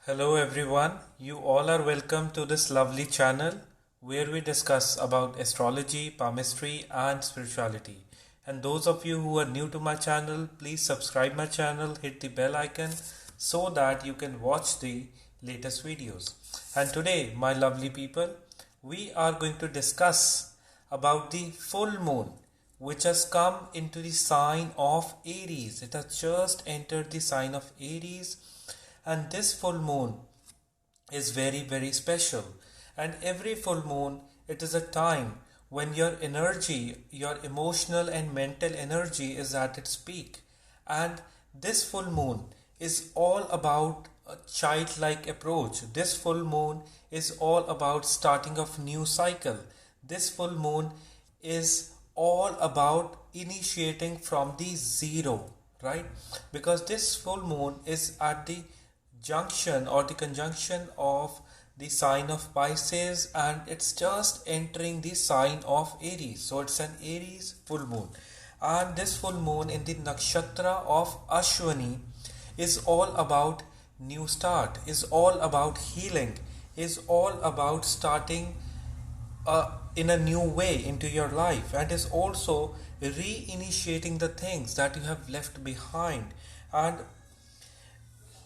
Hello everyone, you all are welcome to this lovely channel where we discuss about astrology, palmistry and spirituality. And those of you who are new to my channel, please subscribe my channel, hit the bell icon so that you can watch the latest videos. And today, my lovely people, we are going to discuss about the full moon which has come into the sign of Aries. It has just entered the sign of Aries, and this full moon is very special. And every full moon, it is a time when your energy, your emotional and mental energy is at its peak. And this full moon is all about a childlike approach. This full moon is all about starting of new cycle. This full moon is all about initiating from the zero, right? Because this full moon is at the junction or the conjunction of the sign of Pisces, and it's just entering the sign of Aries. So it's an Aries full moon, and this full moon in the nakshatra of Ashwini is all about new start, is all about healing, is all about starting in a new way into your life, and is also reinitiating the things that you have left behind. And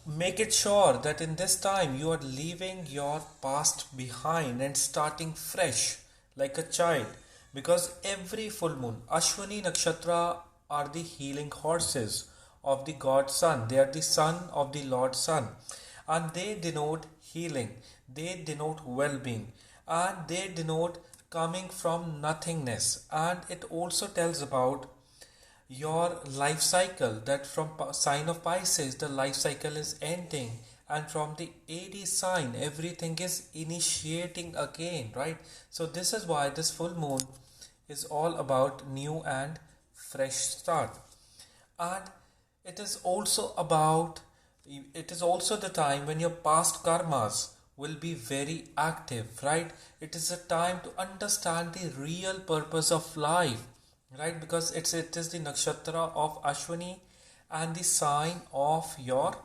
make it sure that in this time you are leaving your past behind and starting fresh like a child, because every full moon, Ashwini Nakshatra are the healing horses of the God Sun. They are the son of the Lord Sun, and they denote healing, they denote well-being, and they denote coming from nothingness. And it also tells about your life cycle, that from sign of Pisces the life cycle is ending, and from the Aries sign everything is initiating again, right? So this is why this full moon is all about new and fresh start. And it is also about, it is also the time when your past karmas will be very active, right? It is a time to understand the real purpose of life, right? Because it is the nakshatra of Ashwini and the sign of your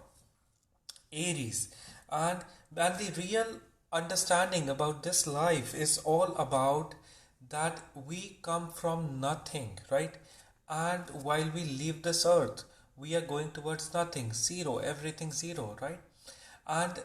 Aries. And the real understanding about this life is all about that we come from nothing, right? And while we leave this earth, we are going towards nothing, zero, everything zero, right? And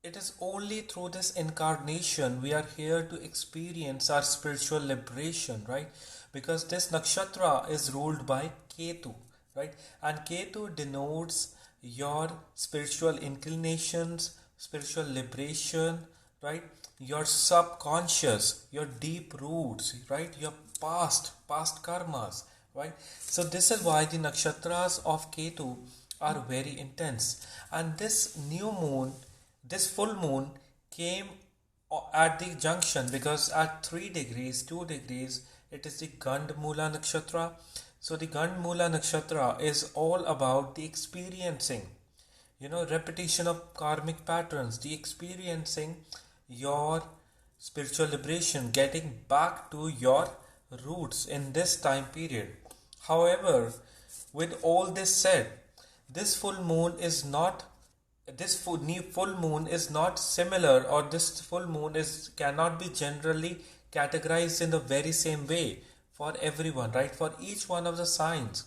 it is only through this incarnation we are here to experience our spiritual liberation, right? Because this nakshatra is ruled by Ketu, right? And Ketu denotes your spiritual inclinations, spiritual liberation, right? Your subconscious, your deep roots, right? Your past karmas, right? So this is why the nakshatras of Ketu are very intense. And this new moon, this full moon came at the junction, because at 3 degrees, 2 degrees, it is the Gandmula Nakshatra. So the Gandmula Nakshatra is all about the experiencing, repetition of karmic patterns, the experiencing your spiritual liberation, getting back to your roots in this time period. However, with all this said, this full moon is not full moon is not similar, or this full moon cannot be generally categorized in the very same way for everyone, right? For each one of the signs,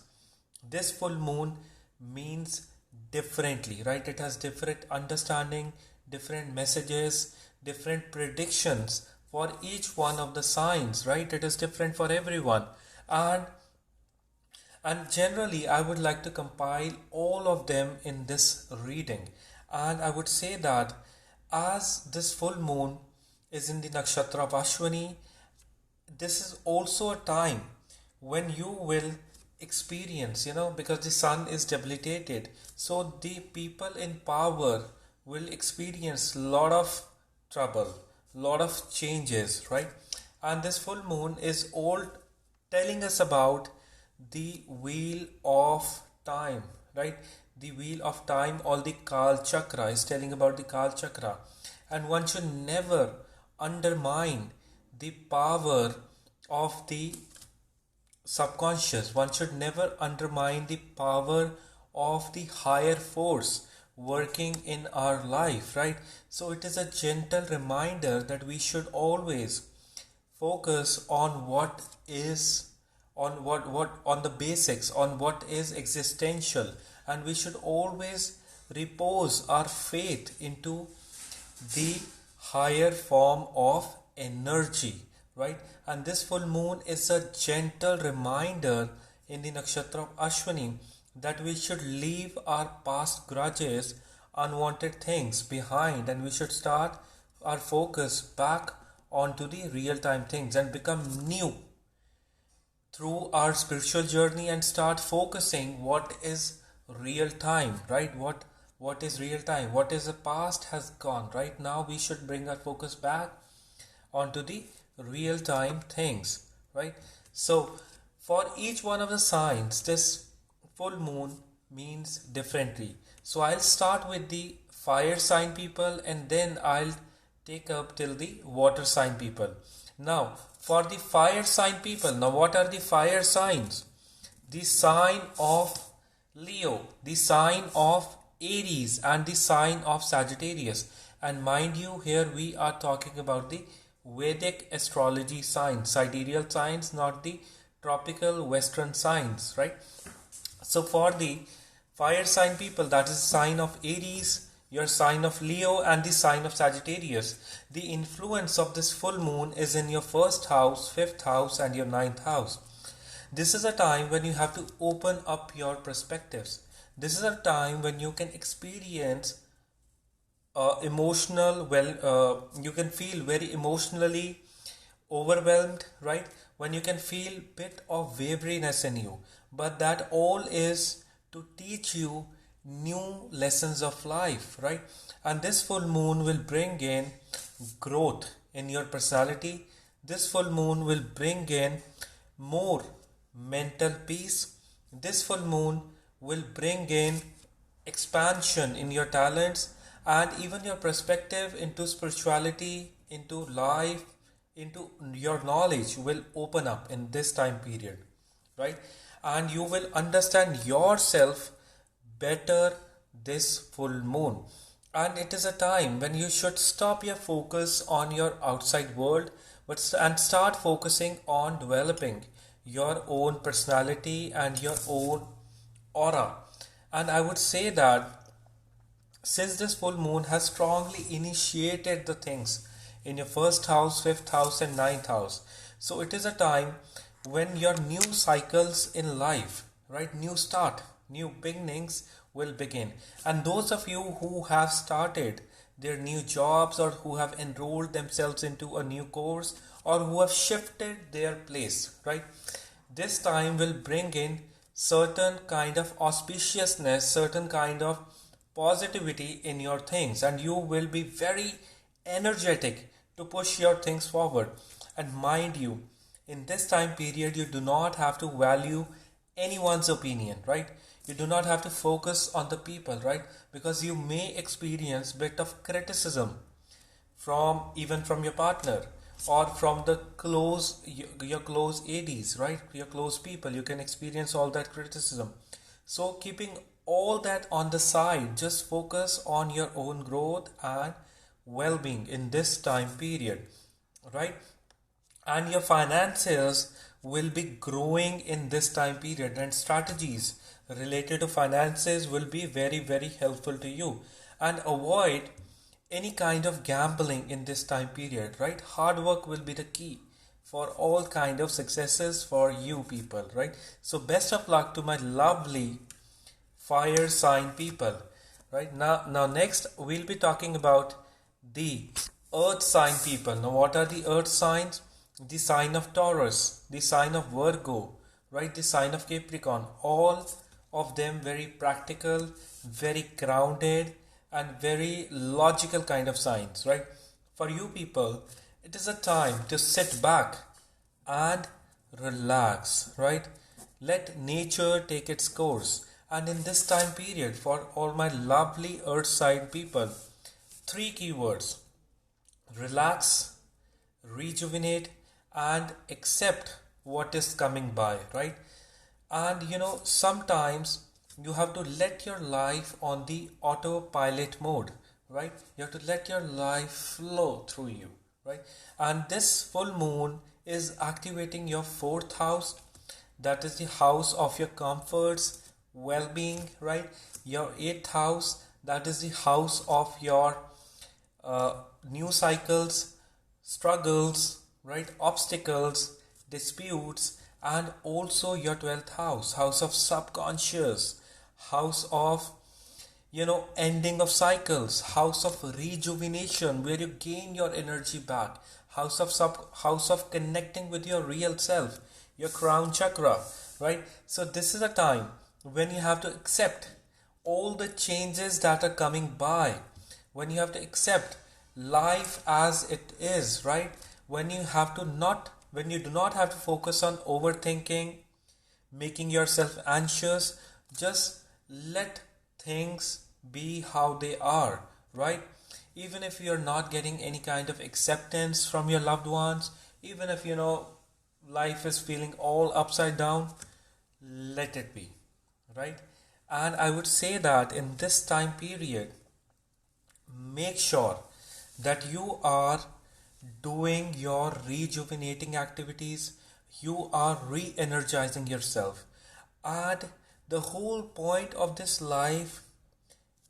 this full moon means differently, right? It has different understanding, different messages, different predictions for each one of the signs, right? It is different for everyone. And generally I would like to compile all of them in this reading. And I would say that as this full moon is in the nakshatra of Ashwini, this is also a time when you will experience, because the sun is debilitated, so the people in power will experience lot of trouble, lot of changes, right? And this full moon is all telling us about the wheel of time, right? The wheel of time, or the Kal Chakra, is telling about the Kal Chakra. And one should never undermine the power of the subconscious. One should never undermine the power of the higher force, working in our life, right? So it is a gentle reminder that we should always focus on what is on what on the basics, on what is existential, and we should always repose our faith into the higher form of energy, right? And this full moon is a gentle reminder in the nakshatra of Ashwini that we should leave our past grudges, unwanted things behind, and we should start our focus back onto the real time things and become new through our spiritual journey and start focusing what is real time, right? What is real time, what is the past has gone. Right now we should bring our focus back onto the real time things, right? So for each one of the signs, this full moon means differently. So I'll start with the fire sign people and then I'll take up till the water sign people. Now for the fire sign people, now what are the fire signs? The sign of Leo, the sign of Aries, and the sign of Sagittarius. And mind you, here we are talking about the Vedic astrology signs, sidereal signs, not the tropical western signs, right? So for the fire sign people, that is the sign of Aries, your sign of Leo, and the sign of Sagittarius. The influence of this full moon is in your first house, fifth house, and your ninth house. This is a time when you have to open up your perspectives. This is a time when you can experience you can feel very emotionally overwhelmed, right? When you can feel bit of wariness in you, but that all is to teach you new lessons of life, right? And this full moon will bring in growth in your personality. This full moon will bring in more mental peace. This full moon will bring in expansion in your talents, and even your perspective into spirituality, into life, into your knowledge will open up in this time period, right? And you will understand yourself better this full moon. And it is a time when you should stop your focus on your outside world and start focusing on developing your own personality and your own aura. And I would say that since this full moon has strongly initiated the things in your first house, fifth house, and ninth house, so it is a time when your new cycles in life, right, new start, new beginnings will begin. And those of you who have started their new jobs, or who have enrolled themselves into a new course, or who have shifted their place, right, this time will bring in certain kind of auspiciousness, certain kind of positivity in your things, and you will be very energetic to push your things forward. And mind you, in this time period you do not have to value anyone's opinion, right? You do not have to focus on the people, right? Because you may experience bit of criticism from even from your partner, or from the your close ADs, right? Your close people, you can experience all that criticism. So keeping all that on the side, just focus on your own growth and well-being in this time period, right? And your finances will be growing in this time period, and strategies related to finances will be very, very helpful to you. And avoid any kind of gambling in this time period, right? Hard work will be the key for all kind of successes for you people, right? So best of luck to my lovely fire sign people, right? Now next we'll be talking about the earth sign people. Now what are the earth signs? The sign of Taurus, the sign of Virgo, right? The sign of Capricorn. All of them very practical, very grounded, and very logical kind of signs, right? For you people, it is a time to sit back and relax, right? Let nature take its course. And in this time period, for all my lovely earth sign people, 3 keywords: relax, rejuvenate, and accept what is coming by, right? And sometimes you have to let your life on the autopilot mode, right? You have to let your life flow through you, right? And this full moon is activating your fourth house, that is the house of your comforts, well-being, right? Your eighth house, that is the house of your new cycles, struggles, right? Obstacles, disputes, and also your 12th house, house of subconscious, house of ending of cycles, house of rejuvenation where you gain your energy back, house of connecting with your real self, your crown chakra, right? So this is a time when you have to accept all the changes that are coming by, when you have to accept life as it is, right? When you do not have to focus on overthinking, making yourself anxious. Just let things be how they are, right? Even if you're not getting any kind of acceptance from your loved ones, even if life is feeling all upside down, let it be, right? And I would say that in this time period, make sure that you are doing your rejuvenating activities, you are re-energizing yourself. And the whole point of this life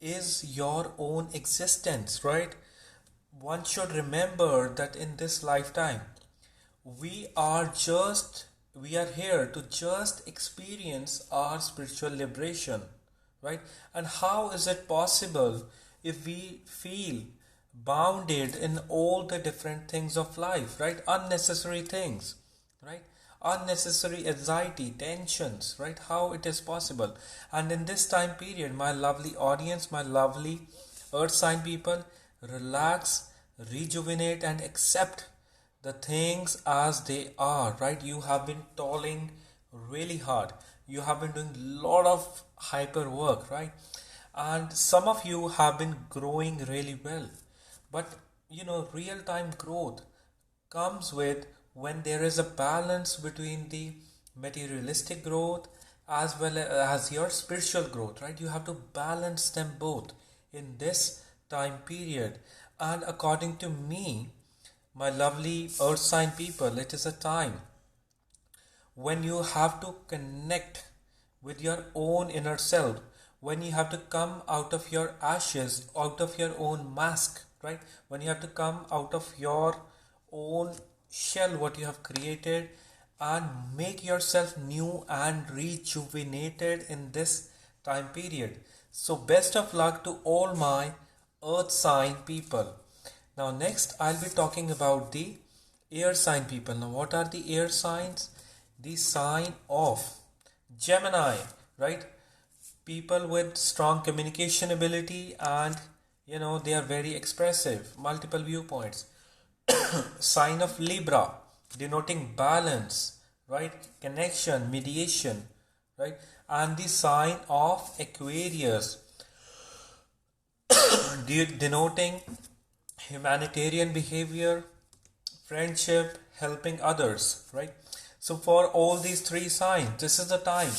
is your own existence, right? One should remember that in this lifetime, we are here to just experience our spiritual liberation, right? And how is it possible if we feel bounded in all the different things of life, right? Unnecessary things, right? Unnecessary anxiety, tensions, right? How it is possible? And in this time period, my lovely audience, my lovely earth sign people, relax, rejuvenate, and accept the things as they are, right? You have been toiling really hard. You have been doing a lot of hyper work, right? And some of you have been growing really well. But real time growth comes with when there is a balance between the materialistic growth as well as your spiritual growth, right? You have to balance them both in this time period. And according to me, my lovely earth sign people, it is a time when you have to connect with your own inner self, when you have to come out of your ashes, out of your own mask, right? When you have to come out of your own shell, what you have created, and make yourself new and rejuvenated in this time period. So best of luck to all my earth sign people. Now next I'll be talking about the air sign people. Now what are the air signs? The sign of Gemini, right? People with strong communication ability, and they are very expressive, multiple viewpoints. Sign of Libra, denoting balance, right? Connection, mediation, right? And the sign of Aquarius, denoting humanitarian behavior, friendship, helping others, right? So for all these three signs, this is the time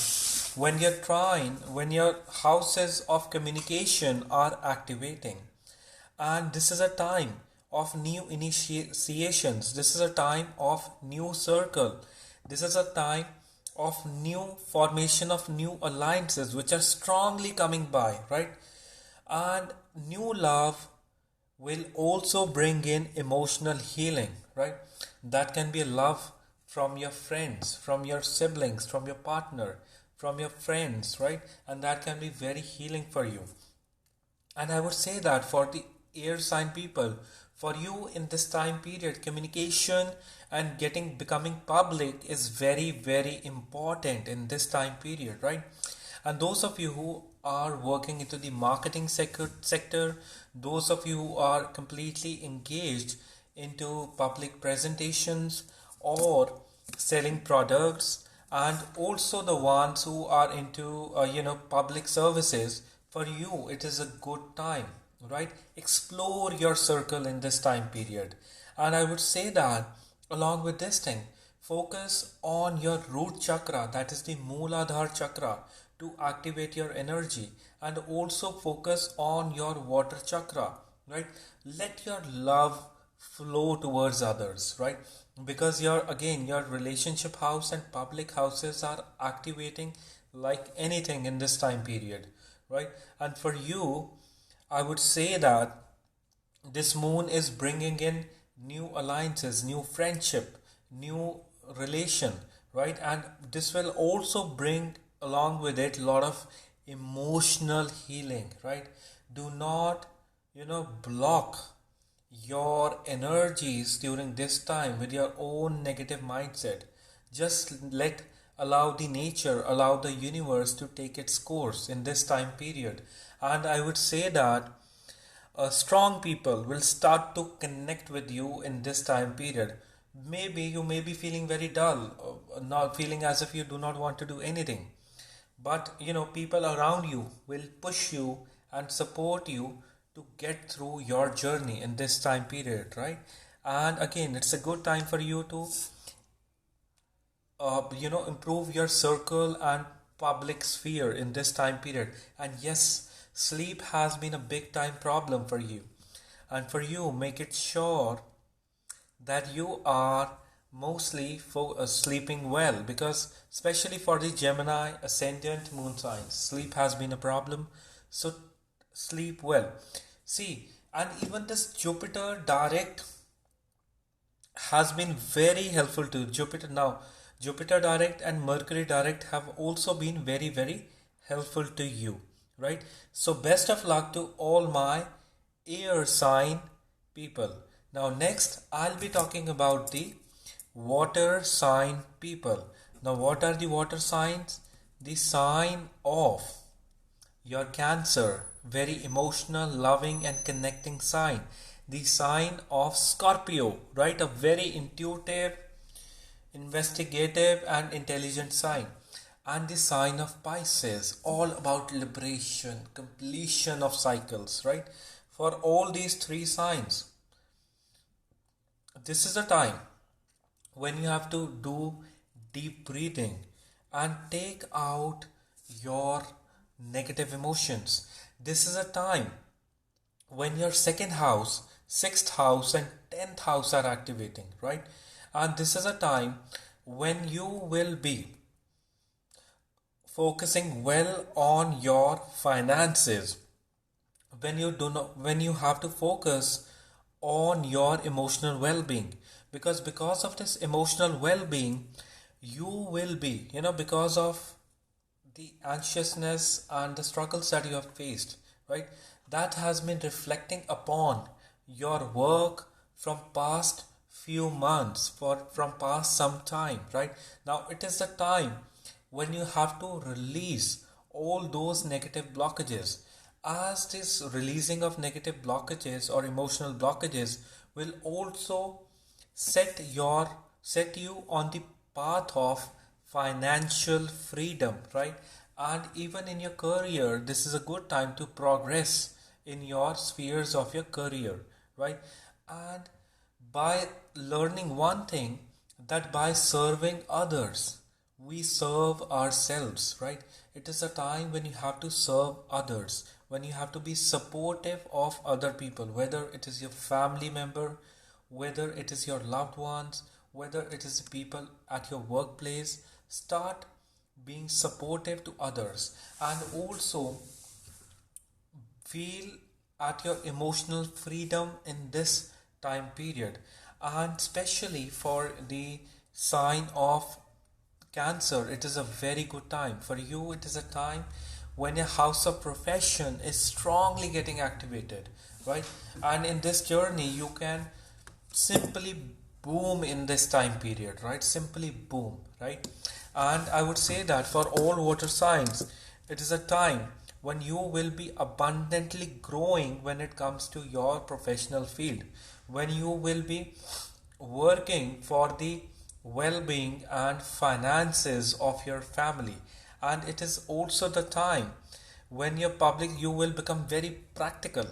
when your houses of communication are activating. And this is a time of new initiations. This is a time of new circle. This is a time of new formation of new alliances which are strongly coming by, right? And new love will also bring in emotional healing, right? That can be a love from your friends, from your siblings, from your partner, from your friends, right? And that can be very healing for you. And I would say that for the air sign people, for you in this time period, communication and becoming public is very, very important in this time period, right? And those of you who are working into the marketing sector, those of you who are completely engaged into public presentations or selling products, and also the ones who are into public services, for you it is a good time, right? Explore your circle in this time period. And I would say that along with this thing, focus on your root chakra, that is the Mooladhara chakra, to activate your energy, and also focus on your water chakra, right? Let your love flow towards others, right? Because your relationship house and public houses are activating like anything in this time period, right? And for you, I would say that this moon is bringing in new alliances, new friendship, new relation, right? And this will also bring along with it a lot of emotional healing, right? Do not, block your energies during this time with your own negative mindset. Just allow the nature, allow the universe to take its course in this time period. And I would say that strong people will start to connect with you in this time period. Maybe you may be feeling very dull, not feeling as if you do not want to do anything. But people around you will push you and support you to get through your journey in this time period, right? And again, it's a good time for you to improve your circle and public sphere in this time period. And yes, sleep has been a big time problem for you. And for you, make it sure that you are mostly sleeping well, because especially for the Gemini ascendant moon signs, sleep has been a problem. So sleep well. See, and even this Jupiter direct has been very helpful to Jupiter. Now, Jupiter direct and Mercury direct have also been very, very helpful to you, right? So best of luck to all my air sign people. Now next, I'll be talking about the water sign people. Now what are the water signs? The sign of your Cancer, very emotional, loving and connecting sign. The sign of Scorpio, right? A very intuitive, investigative and intelligent sign. And the sign of Pisces, all about liberation, completion of cycles, right? For all these three signs, this is a time when you have to do deep breathing and take out your negative emotions. This is a time when your second house, sixth house and 10th house are activating, right? And this is a time when you will be focusing well on your finances, when you have to focus on your emotional well-being, because of this emotional well-being, you will be, because of the anxiousness and the struggles that you have faced, right, that has been reflecting upon your work from past few months, from past some time, right? Now it is the time when you have to release all those negative blockages, as this releasing of negative blockages or emotional blockages will also set you on the path of financial freedom, right? And even in your career, this is a good time to progress in your spheres of your career, right? And by learning one thing, that by serving others, we serve ourselves, right? It is a time when you have to serve others, when you have to be supportive of other people, whether it is your family member, whether it is your loved ones, whether it is the people at your workplace. Start being supportive to others, and also feel at your emotional freedom in this time period. And especially for the sign of Cancer, it is a very good time. For you, it is a time when your house of profession is strongly getting activated, right? And in this journey, you can simply boom in this time period, right? Simply boom, right? And I would say that for all water signs, it is a time when you will be abundantly growing when it comes to your professional field, when you will be working for the well-being and finances of your family. And it is also the time when you will become very practical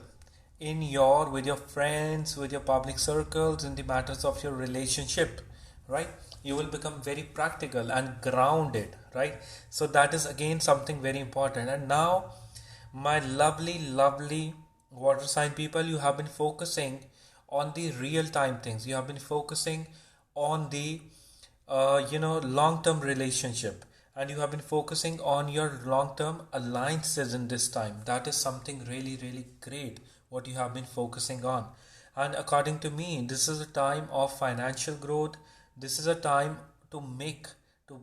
with your friends, with your public circles, in the matters of your relationship, right? You will become very practical and grounded, right? So that is again something very important. And now, my lovely water sign people, you have been focusing on the real time things. You have been focusing on the long term relationship, and you have been focusing on your long term alliances in this time. That is something really great what you have been focusing on. And according to me, this is a time of financial growth. This is a time to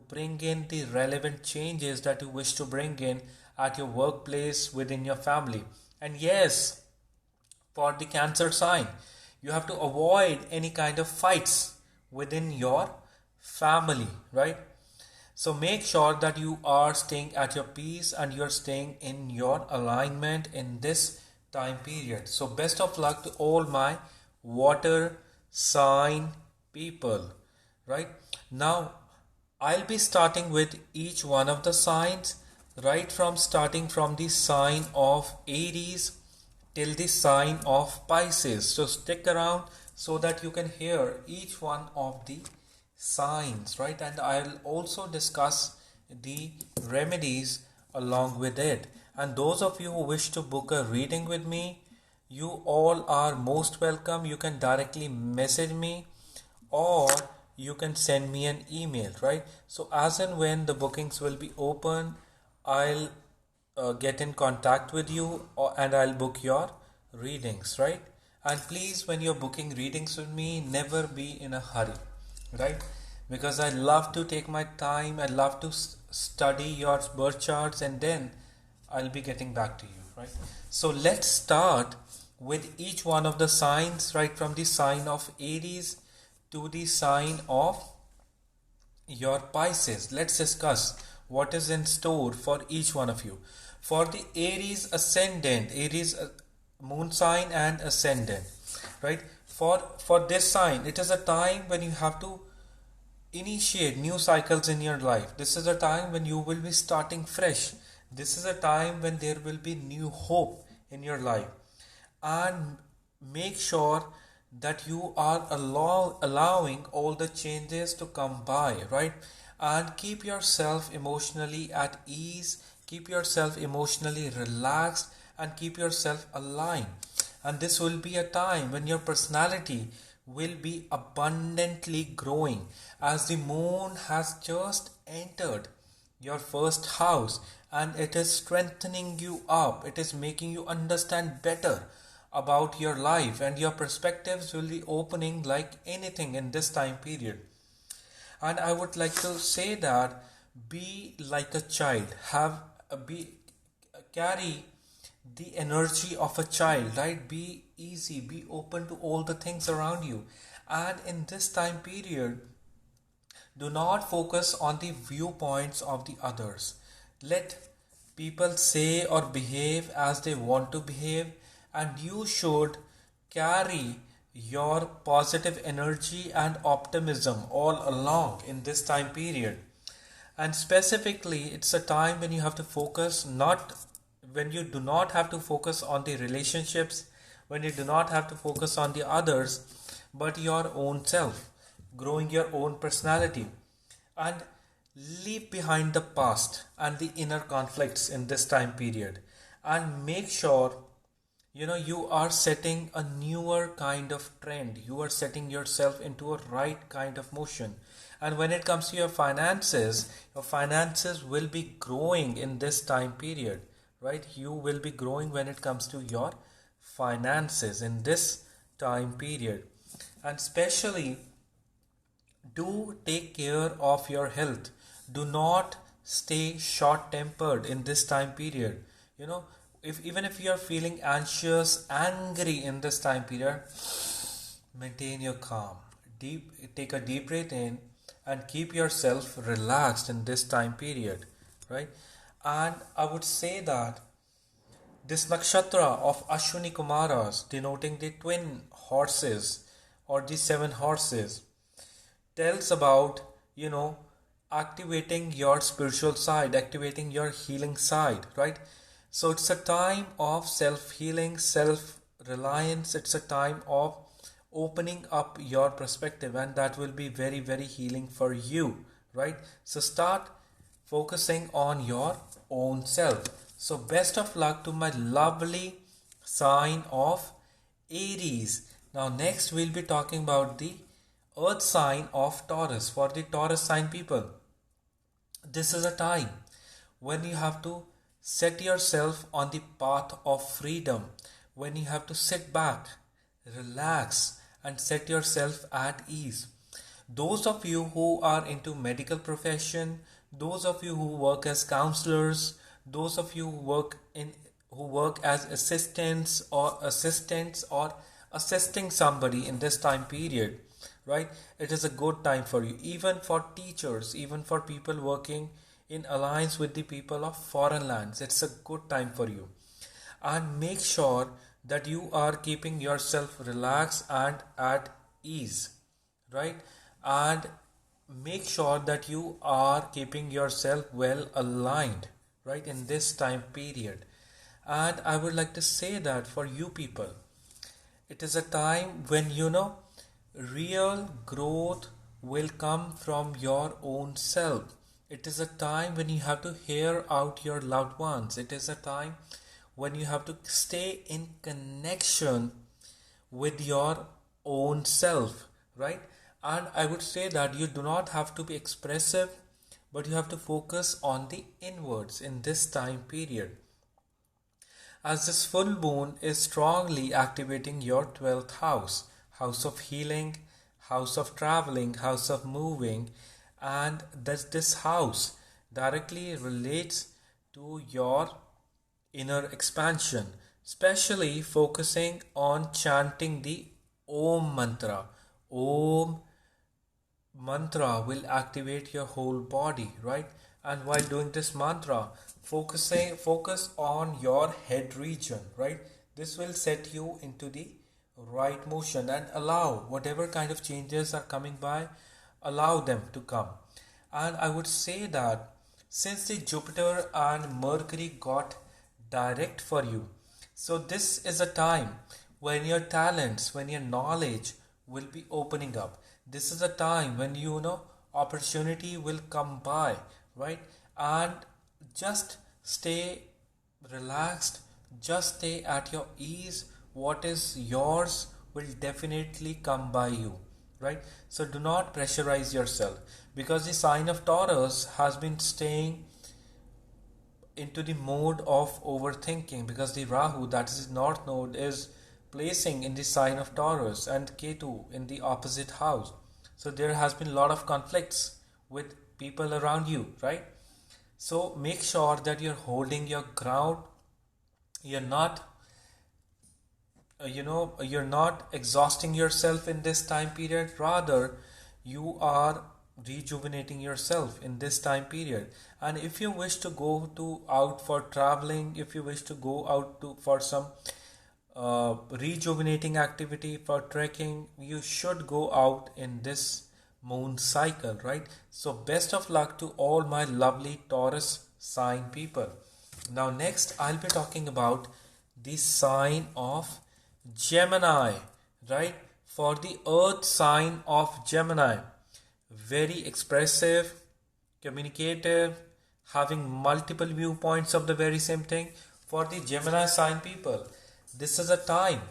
bring in the relevant changes that you wish to bring in at your workplace, within your family. And yes, for the Cancer sign, you have to avoid any kind of fights within your family, right? So make sure that you are staying at your peace and you're staying in your alignment in this time period. So best of luck to all my water sign people, right? Now I'll be starting with each one of the signs, right from starting from the sign of Aries till the sign of Pisces. So stick around so that you can hear each one of the signs, right? And I'll also discuss the remedies along with it. And those of you who wish to book a reading with me, you all are most welcome. You can directly message me, or you can send me an email, right? So as and when the bookings will be open, I'll get in contact with you, and I'll book your readings, right? And please, when you're booking readings with me, never be in a hurry, right? Because I love to take my time. I love to study your birth charts, and then I'll be getting back to you, right? So let's start with each one of the signs, right from the sign of Aries to the sign of your Pisces. Let's discuss what is in store for each one of you. For the Aries ascendant, Aries moon sign and ascendant, right? For this sign, it is a time when you have to initiate new cycles in your life. This is a time when you will be starting fresh. This is a time when there will be new hope in your life. And make sure that you are allowing all the changes to come by, right? And keep yourself emotionally at ease, keep yourself emotionally relaxed, and keep yourself aligned. And this will be a time when your personality will be abundantly growing, as the moon has just entered your first house and it is strengthening you up. It is making you understand better about your life, and your perspectives will be opening like anything in this time period. And I would like to say that be like a child, carry the energy of a child, right? Be easy, be open to all the things around you. And in this time period, do not focus on the viewpoints of the others. Let people say or behave as they want to behave, and you should carry your positive energy and optimism all along in this time period. And specifically, it's a time when you have to focus, when you do not have to focus on the relationships, when you do not have to focus on the others, but your own self, growing your own personality, and leave behind the past and the inner conflicts in this time period. And make sure you are setting a newer kind of trend. You are setting yourself into a right kind of motion. And when it comes to your finances will be growing in this time period, right? You will be growing when it comes to your finances in this time period. And especially, do take care of your health. Do not stay short tempered in this time period. Even if you are feeling anxious, angry in this time period, maintain your calm. Take a deep breath in and keep yourself relaxed in this time period, right? And I would say that this nakshatra of Ashwini Kumaras, denoting the twin horses or the 7 horses, tells about, activating your spiritual side, activating your healing side, right? So it's a time of self-healing, self-reliance. It's a time of opening up your perspective, and that will be very, very healing for you, right? So start focusing on your own self. So best of luck to my lovely sign of Aries. Now next we'll be talking about the earth sign of Taurus. For the Taurus sign people, this is a time when you have to set yourself on the path of freedom, when you have to sit back, relax, and set yourself at ease. Those of you who are into medical profession, those of you who work as counselors, those of you who work as assistants or assisting somebody in this time period, right? It is a good time for you, even for teachers, even for people working in alliance with the people of foreign lands. It's a good time for you. And make sure that you are keeping yourself relaxed and at ease, right? And make sure that you are keeping yourself well aligned, right, in this time period. And I would like to say that for you people, it is a time when real growth will come from your own self. It is a time when you have to hear out your loved ones. It is a time when you have to stay in connection with your own self, right? And I would say that you do not have to be expressive, but you have to focus on the inwards in this time period, as this full moon is strongly activating your 12th house, house of healing, house of traveling, house of moving, and this house directly relates to your inner expansion, especially focusing on chanting the Om mantra. Om mantra will activate your whole body, right? And while doing this mantra, focus on your head region, right? This will set you into the right motion and allow whatever kind of changes are coming by, allow them to come. And I would say that since the Jupiter and Mercury got direct for you, so this is a time when your talents, when your knowledge will be opening up. This is a time when opportunity will come by, right? And just stay relaxed, just stay at your ease. What is yours will definitely come by you, right? So do not pressurize yourself, because the sign of Taurus has been staying into the mode of overthinking, because the Rahu, that is the North Node, is placing in the sign of Taurus and Ketu in the opposite house. So there has been a lot of conflicts with people around you, right? So make sure that you're holding your ground. You're not you're not exhausting yourself in this time period. Rather, you are rejuvenating yourself in this time period. And if you wish to go out for traveling, if you wish to go out for some rejuvenating activity, for trekking, you should go out in this moon cycle, right? So best of luck to all my lovely Taurus sign people. Now next I'll be talking about the sign of Gemini, right? For the earth sign of Gemini, very expressive, communicative, having multiple viewpoints of the very same thing. For the Gemini sign people, this is a time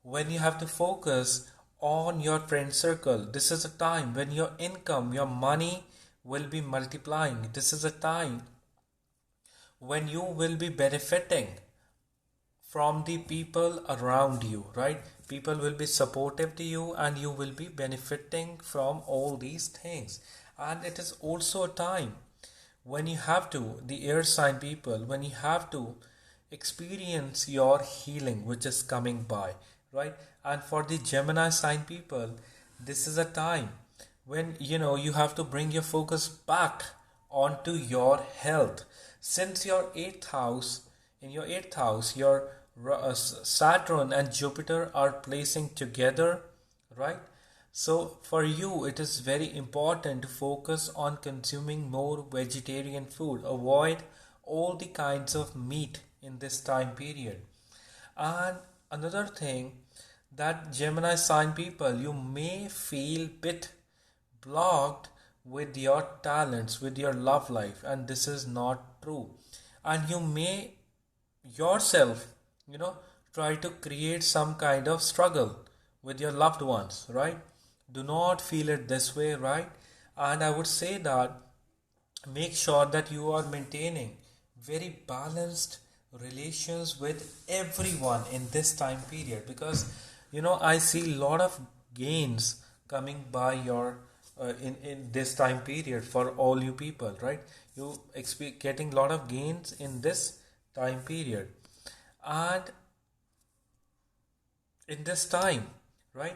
when you have to focus on your friend circle. This is a time when your income, your money will be multiplying. This is a time when you will be benefiting from the people around you, right? People will be supportive to you and you will be benefiting from all these things. And it is also a time when you have to, the air sign people, when you have to experience your healing which is coming by, right? And for the Gemini sign people, this is a time when you have to bring your focus back onto your health. Since your 8th house, in your 8th house, your Saturn and Jupiter are placing together, right? So for you, it is very important to focus on consuming more vegetarian food. Avoid all the kinds of meat in this time period. And another thing, that Gemini sign people, you may feel bit blocked with your talents, with your love life, and this is not true. And you may yourself, try to create some kind of struggle with your loved ones, right? Do not feel it this way, right? And I would say that make sure that you are maintaining very balanced relations with everyone in this time period, because I see a lot of gains coming by your in this time period for all you people, right? You getting a lot of gains in this time period, and in this time, right,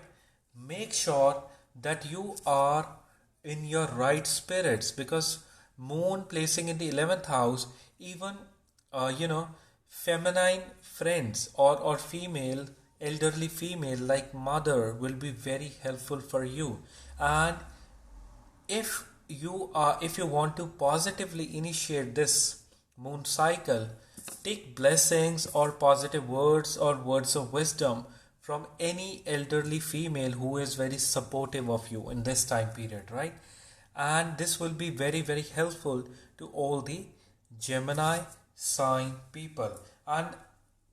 make sure that you are in your right spirits, because moon placing in the 11th house, even feminine friends or female, elderly female like mother will be very helpful for you. And if you want to positively initiate this moon cycle, take blessings or positive words or words of wisdom from any elderly female who is very supportive of you in this time period, right? And this will be very, very helpful to all the Gemini sign people. And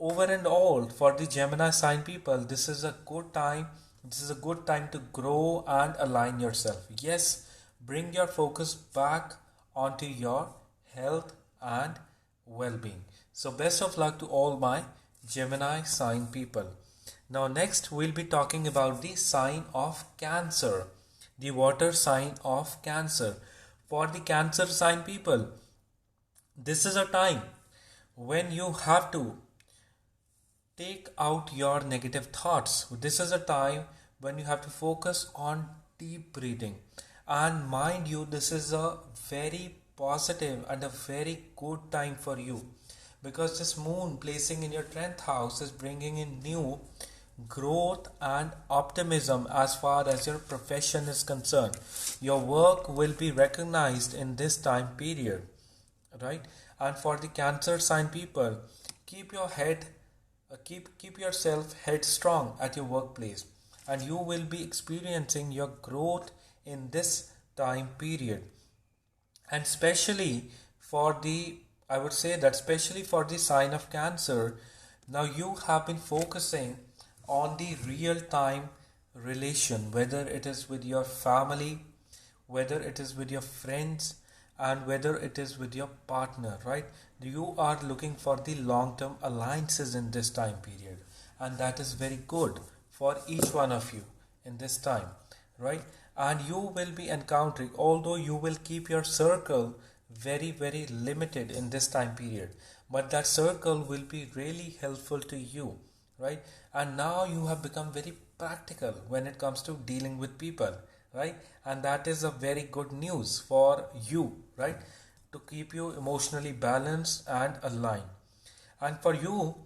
over and all, for the Gemini sign people, this is a good time. This is a good time to grow and align yourself. Yes, bring your focus back onto your health and well-being. So best of luck to all my Gemini sign people. Now next we'll be talking about the sign of Cancer, the water sign of Cancer. For the Cancer sign people, this is a time when you have to take out your negative thoughts. This is a time when you have to focus on deep breathing. And mind you, this is a very positive and a very good time for you, because this moon placing in your 10th house is bringing in new growth and optimism as far as your profession is concerned. Your work will be recognized in this time period, right? And for the Cancer sign people, keep your head keep yourself headstrong at your workplace, and you will be experiencing your growth in this time period. And especially for the I would say that especially for the sign of Cancer, now you have been focusing on the real time relation, whether it is with your family, whether it is with your friends, and whether it is with your partner, right? You are looking for the long term alliances in this time period, and that is very good for each one of you in this time, right? And you will be encountering, although you will keep your circle very, very limited in this time period, but that circle will be really helpful to you, right? And now you have become very practical when it comes to dealing with people, right? And that is a very good news for you, right? To keep you emotionally balanced and aligned. And for you,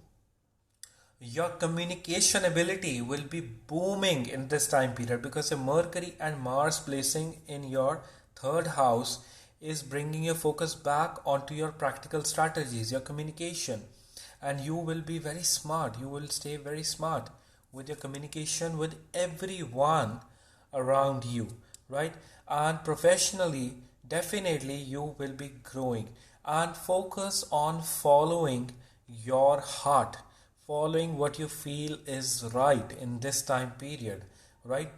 your communication ability will be booming in this time period, because your Mercury and Mars placing in your 3rd house is bringing your focus back onto your practical strategies, your communication, and you will be very smart. You will stay very smart with your communication with everyone around you, right? And professionally, definitely you will be growing, and focus on following your heart, following what you feel is right in this time period, right?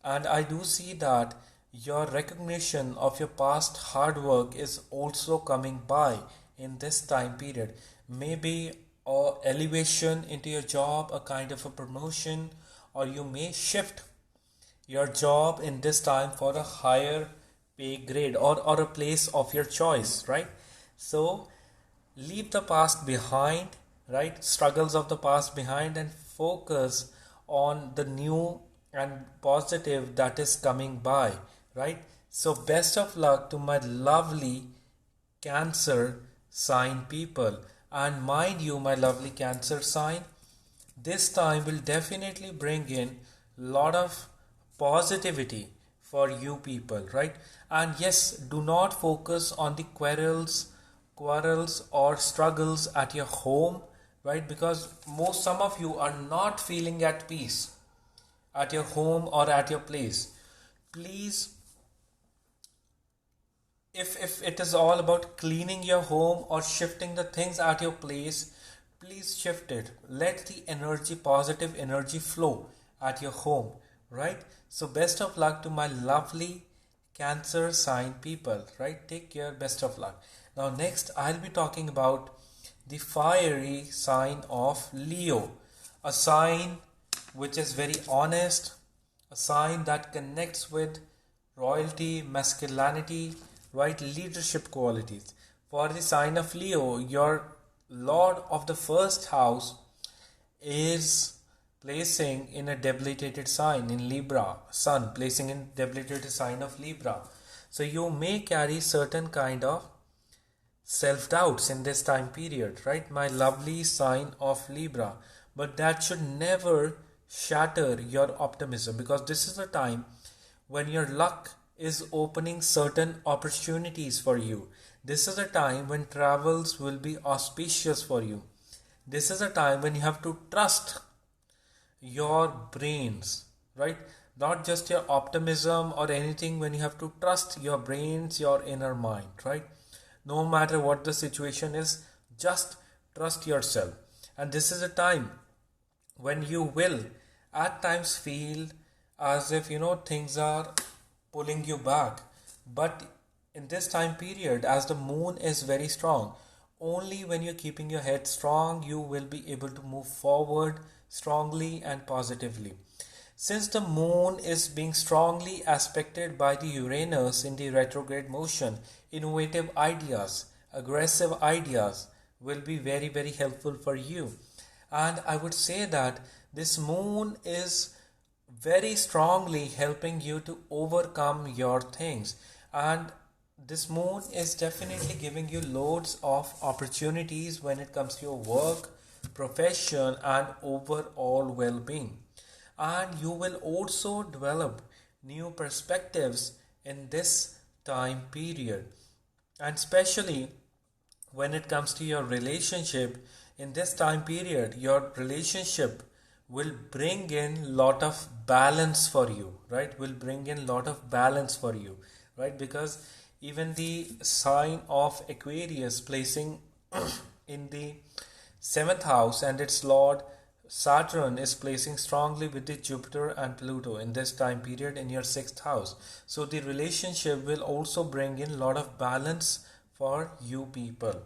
And I do see that your recognition of your past hard work is also coming by in this time period. Maybe a elevation into your job, a kind of a promotion, or you may shift your job in this time for a higher pay grade, or a place of your choice, right? So leave the past behind, right? Struggles of the past behind, and focus on the new and positive that is coming by, right? So best of luck to my lovely Cancer sign people. And mind you, my lovely Cancer sign, this time will definitely bring in lot of positivity for you people, right? And yes, do not focus on the quarrels or struggles at your home, right? Because some of you are not feeling at peace, at your home or at your place, please, if it is all about cleaning your home or shifting the things at your place, please shift it. Let the energy, positive energy flow at your home, right? So best of luck to my lovely Cancer sign people, right? Take care, best of luck. Now next I'll be talking about the fiery sign of Leo, a sign which is very honest, a sign that connects with royalty, masculinity, right, leadership qualities. For the sign of Leo, your lord of the first house is placing in a debilitated sign in Libra, Sun placing in debilitated sign of Libra. So you may carry certain kind of self-doubts in this time period, right, my lovely sign of Libra. But that should never shatter your optimism, because this is a time when your luck is opening certain opportunities for you. This is a time when travels will be auspicious for you. This is a time when you have to trust your brains, right? Not just your optimism or anything, when you have to trust your brains, your inner mind, right? No matter what the situation is, just trust yourself. And this is a time when you will at times feel as if things are pulling you back. But in this time period, as the moon is very strong, only when you're keeping your head strong, you will be able to move forward strongly and positively. Since the moon is being strongly aspected by the Uranus in the retrograde motion, innovative ideas, aggressive ideas will be very, very helpful for you. And I would say that this moon is very strongly helping you to overcome your things. And this moon is definitely giving you loads of opportunities when it comes to your work, profession, and overall well-being. And you will also develop new perspectives in this time period. And especially when it comes to your relationship, in this time period, your relationship will bring in lot of balance for you, right? Will bring in lot of balance for you, right? Because even the sign of Aquarius placing in the 7th house and its lord Saturn is placing strongly with the Jupiter and Pluto in this time period in your 6th house. So the relationship will also bring in lot of balance for you people.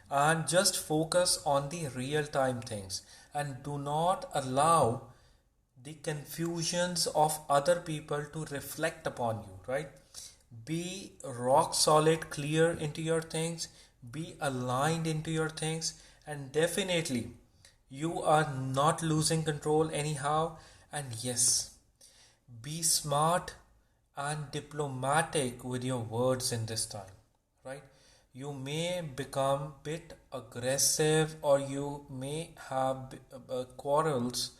And just focus on the real time things and do not allow the confusions of other people to reflect upon you, right? Be rock solid, clear into your things, be aligned into your things, and definitely you are not losing control anyhow. And yes, be smart and diplomatic with your words in this time, right? You may become bit aggressive, or you may have quarrels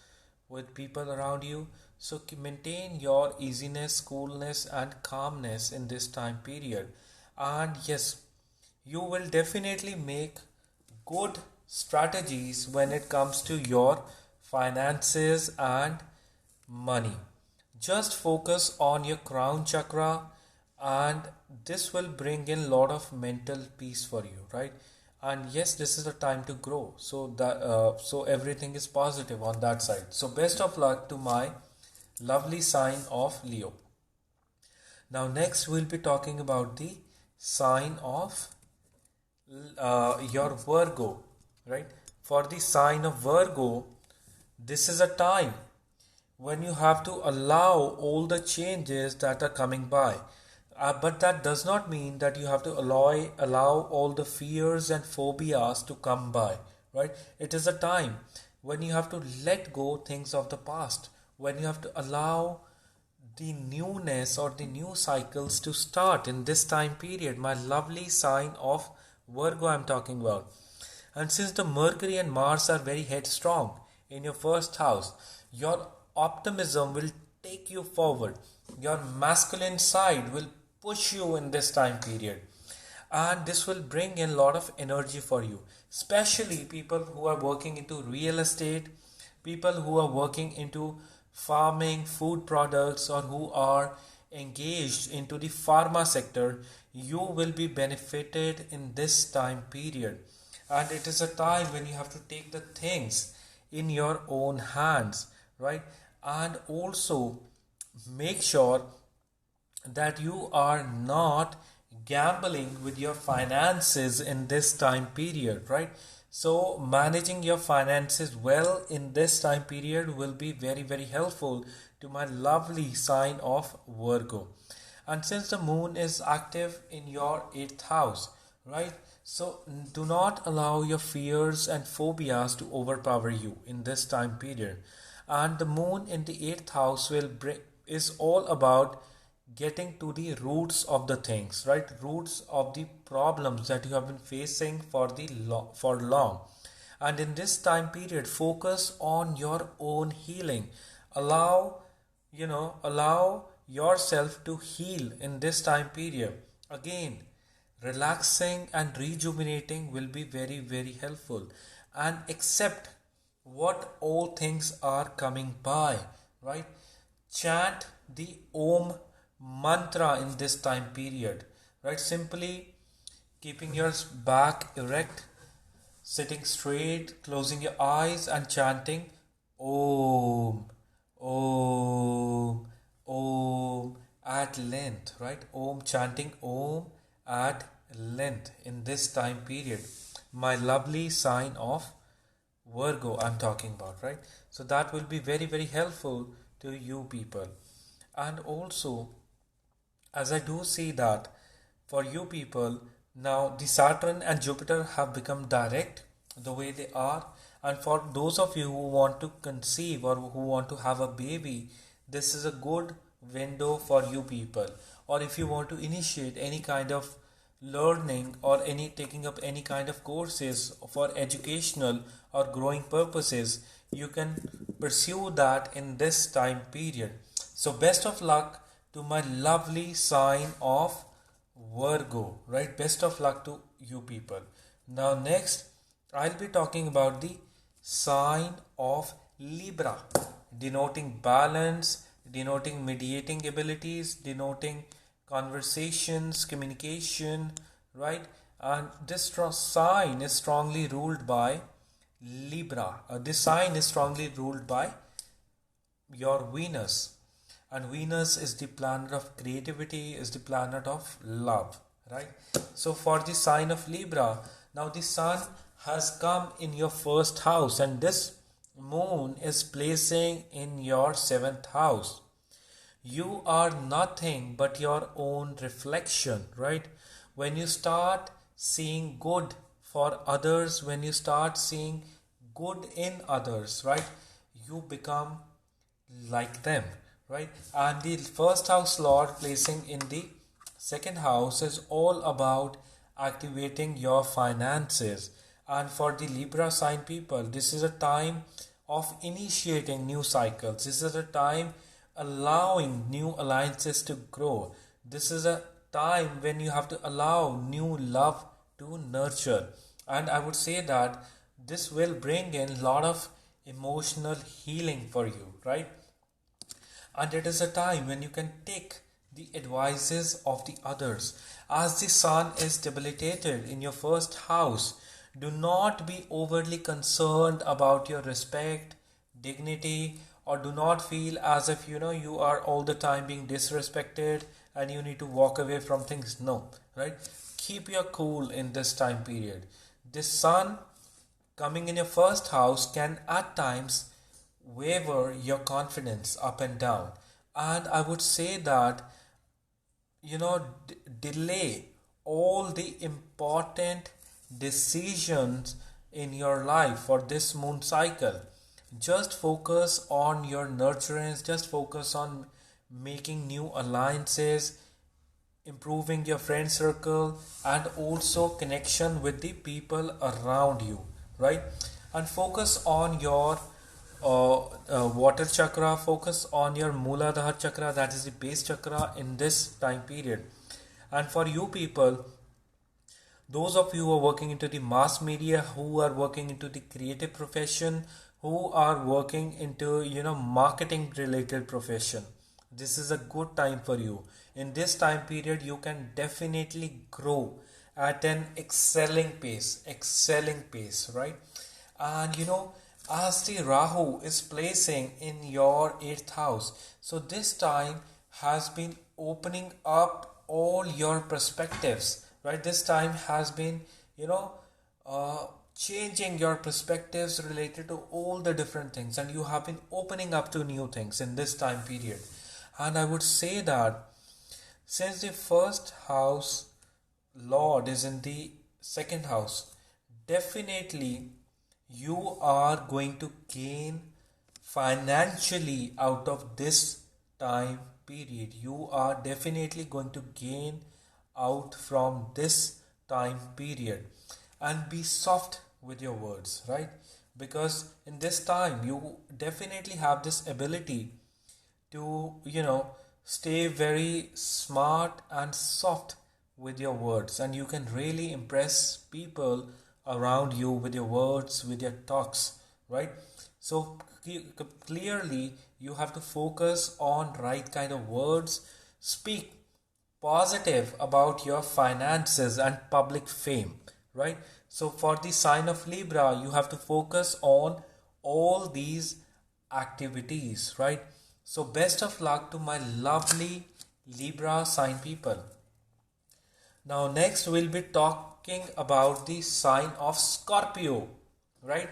with people around you. So maintain your easiness, coolness, and calmness in this time period. And yes, you will definitely make good strategies when it comes to your finances and money. Just focus on your crown chakra, and this will bring in lot of mental peace for you, right? And yes, this is a time to grow, so that so everything is positive on that side. So best of luck to my lovely sign of Leo. Now next we'll be talking about the sign of your Virgo, right? For the sign of Virgo, this is a time when you have to allow all the changes that are coming by. But that does not mean that you have to allow all the fears and phobias to come by, right? It is a time when you have to let go things of the past, when you have to allow the newness or the new cycles to start in this time period. My lovely sign of Virgo I'm talking about. And since the Mercury and Mars are very headstrong in your first house, your optimism will take you forward. Your masculine side will push you in this time period, and this will bring in a lot of energy for you, especially people who are working into real estate, people who are working into farming, food products, or who are engaged into the pharma sector, you will be benefited in this time period. And it is a time when you have to take the things in your own hands, right? And also make sure that you are not gambling with your finances in this time period, right? So managing your finances well in this time period will be very, very helpful to my lovely sign of Virgo. And since the moon is active in your 8th house, right? So do not allow your fears and phobias to overpower you in this time period. And the moon in the 8th house is all about getting to the roots of the things, right? Roots of the problems that you have been facing for long. And in this time period, focus on your own healing. Allow yourself to heal in this time period. Again, relaxing and rejuvenating will be very, very helpful. And accept what all things are coming by, right? Chant the Om mantra in this time period, right? Simply keeping your back erect, sitting straight, closing your eyes and chanting Om, Om, Om at length, right? Om, chanting Om at length in this time period. My lovely sign of Virgo I'm talking about, right? So that will be very, very helpful to you people. And also, as I do see that for you people, now the Saturn and Jupiter have become direct the way they are. And for those of you who want to conceive or who want to have a baby, this is a good window for you people. Or if you want to initiate any kind of learning or taking up any kind of courses for educational or growing purposes, you can pursue that in this time period. So best of luck to my lovely sign of Virgo, right? Best of luck to you people. Now next, I'll be talking about the sign of Libra, denoting balance, denoting mediating abilities, denoting conversations, communication, right? And this sign is strongly ruled by Libra. This sign is strongly ruled by your Venus. And Venus is the planet of creativity, is the planet of love, right? So for the sign of Libra, now the sun has come in your 1st house and this moon is placing in your 7th house. You are nothing but your own reflection, right? When you start seeing good for others, when you start seeing good in others, right? You become like them, right? And the 1st house lord placing in the 2nd house is all about activating your finances. And for the Libra sign people, this is a time of initiating new cycles. This is a time allowing new alliances to grow. This is a time when you have to allow new love to nurture. And I would say that this will bring in a lot of emotional healing for you, right? And it is a time when you can take the advices of the others. As the sun is debilitated in your 1st house, do not be overly concerned about your respect, dignity, or do not feel as if you are all the time being disrespected and you need to walk away from things. No, right? Keep your cool in this time period. This sun coming in your 1st house can at times waver your confidence up and down. And I would say that delay all the important decisions in your life for this moon cycle. Just focus on your nurturance, just focus on making new alliances, improving your friend circle, and also connection with the people around you, right? And focus on your water chakra, focus on your Mooladhara chakra, that is the base chakra, in this time period. And for you people, those of you who are working into the mass media, who are working into the creative profession, who are working into marketing related profession, this is a good time for you. In this time period you can definitely grow at an excelling pace, right? And as the Rahu is placing in your 8th house, so this time has been opening up all your perspectives, right? This time has been changing your perspectives related to all the different things, and you have been opening up to new things in this time period. And I would say that since the first house Lord is in the second house, definitely you are going to gain financially out of this time period. You are definitely going to gain out from this time period, and be soft with your words, right? Because in this time you definitely have this ability to stay very smart and soft with your words, and you can really impress people around you with your words, with your talks, right? So clearly you have to focus on right kind of words. Speak positive about your finances and public fame, right? So for the sign of Libra, you have to focus on all these activities, right? So best of luck to my lovely Libra sign people. Now next we'll be talking about the sign of Scorpio, right?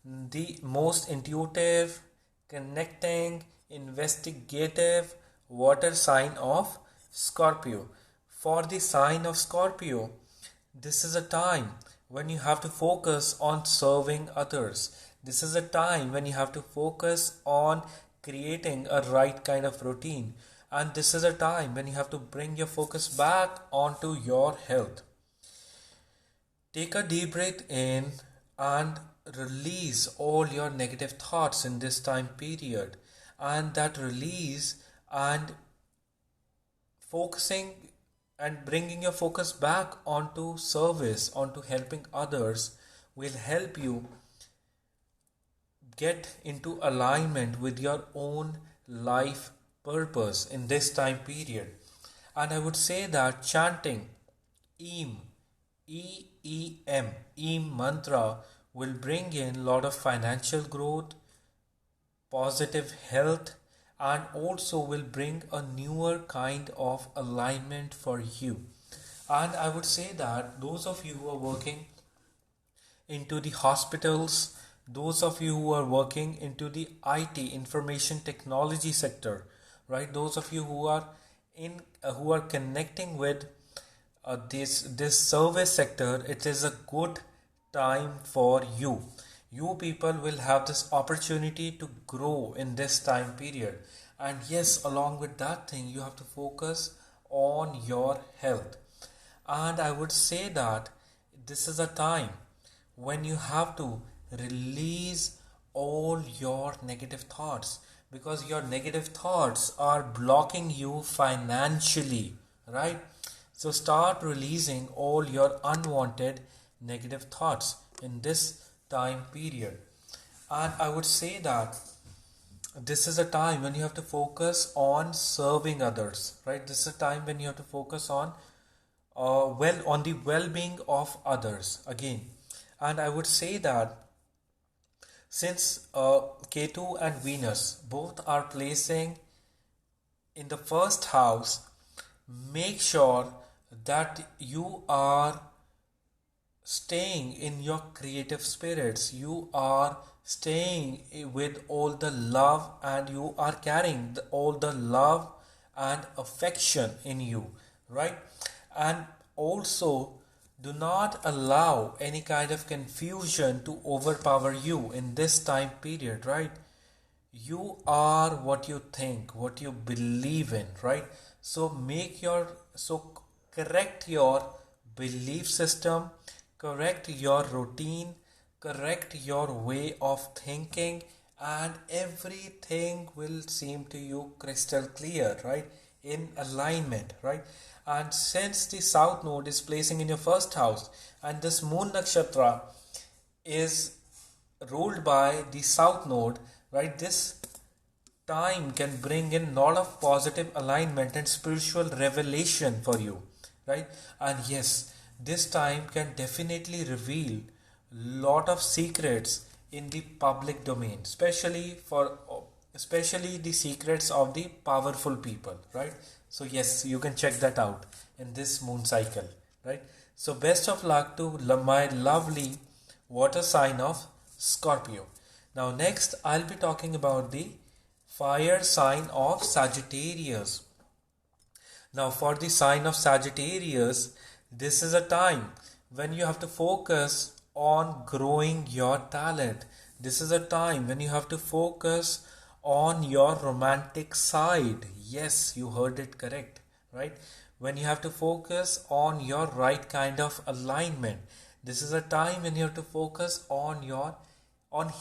The most intuitive, connecting, investigative water sign of Scorpio. For the sign of Scorpio, this is a time when you have to focus on serving others. This is a time when you have to focus on creating a right kind of routine. And this is a time when you have to bring your focus back onto your health. Take a deep breath in and release all your negative thoughts in this time period. And that release and focusing and bringing your focus back onto service, onto helping others, will help you get into alignment with your own life purpose in this time period. And I would say that chanting EEM, EEM, EEM mantra will bring in a lot of financial growth, positive health, and also will bring a newer kind of alignment for you. And I would say that those of you who are working into the hospitals, those of you who are working into the IT, information technology sector, right? Those of you who are who are connecting with this service sector, it is a good time for you. You people will have this opportunity to grow in this time period. And yes, along with that thing, you have to focus on your health. And I would say that this is a time when you have to release all your negative thoughts, because your negative thoughts are blocking you financially, right? So start releasing all your unwanted negative thoughts in this time period. And I would say that this is a time when you have to focus on serving others, right? This is a time when you have to focus on on the well-being of others again. And I would say that since Ketu and Venus both are placing in the first house, make sure that you are staying in your creative spirits. You are staying with all the love, and you are carrying all the love and affection in you, right? And also do not allow any kind of confusion to overpower you in this time period, right? You are what you think, what you believe in, right? So correct your belief system, correct your routine, correct your way of thinking, and everything will seem to you crystal clear, right? In alignment, right? And since the South Node is placing in your first house, and this Moon Nakshatra is ruled by the south node, right? This time can bring in lot of positive alignment and spiritual revelation for you, right? And yes, this time can definitely reveal lot of secrets in the public domain, especially the secrets of the powerful people, right? So yes, you can check that out in this moon cycle, right? So best of luck to my lovely water sign of Scorpio. Now next I'll be talking about the fire sign of Sagittarius. Now for the sign of Sagittarius, this is a time when you have to focus on growing your talent. This is a time when you have to focus on your romantic side. Yes, you heard it correct, right? When you have to focus on your right kind of alignment. This is a time when you have to focus on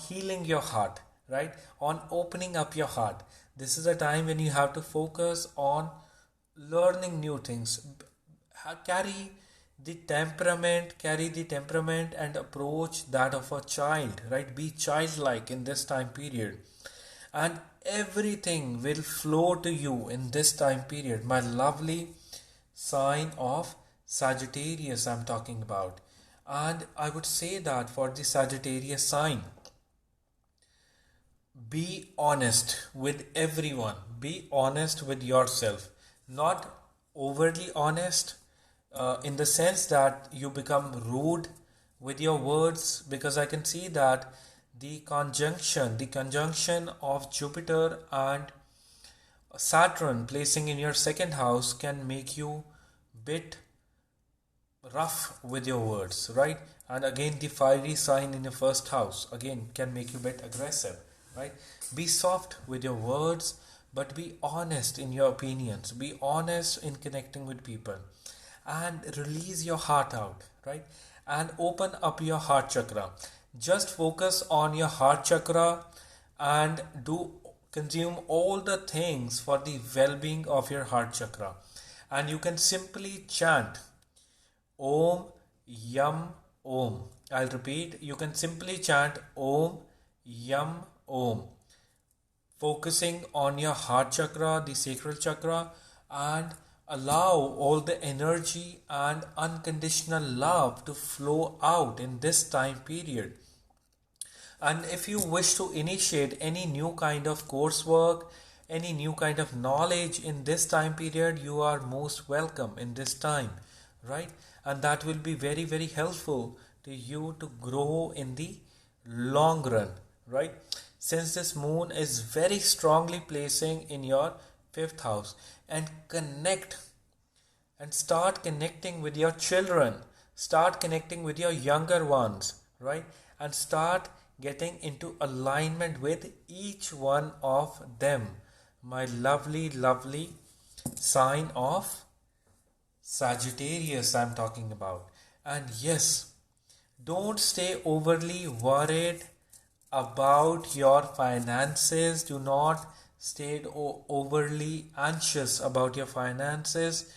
healing your heart, right? On opening up your heart. This is a time when you have to focus on learning new things. Carry the temperament and approach that of a child, right? Be childlike in this time period, and everything will flow to you in this time period. My lovely sign of Sagittarius I'm talking about. And I would say that for the Sagittarius sign, be honest with everyone. Be honest with yourself. Not overly honest in the sense that you become rude with your words, because I can see that the conjunction of Jupiter and Saturn placing in your second house can make you bit rough with your words, right? And again, the fiery sign in your first house again can make you a bit aggressive, right? Be soft with your words, but be honest in your opinions. Be honest in connecting with people, and release your heart out, right? And open up your heart chakra. Just focus on your heart chakra and consume all the things for the well-being of your heart chakra. And you can simply chant Om Yam Om. I'll repeat. You can simply chant Om Yam Om, focusing on your heart chakra, the sacral chakra, and allow all the energy and unconditional love to flow out in this time period. And if you wish to initiate any new kind of coursework, any new kind of knowledge in this time period, you are most welcome in this time, right? And that will be very, very helpful to you to grow in the long run, right? Since this moon is very strongly placing in your fifth house, and start connecting with your children, start connecting with your younger ones, right? And start getting into alignment with each one of them. My lovely, lovely sign of Sagittarius I'm talking about. And yes, don't stay overly worried about your finances. Do not stay overly anxious about your finances.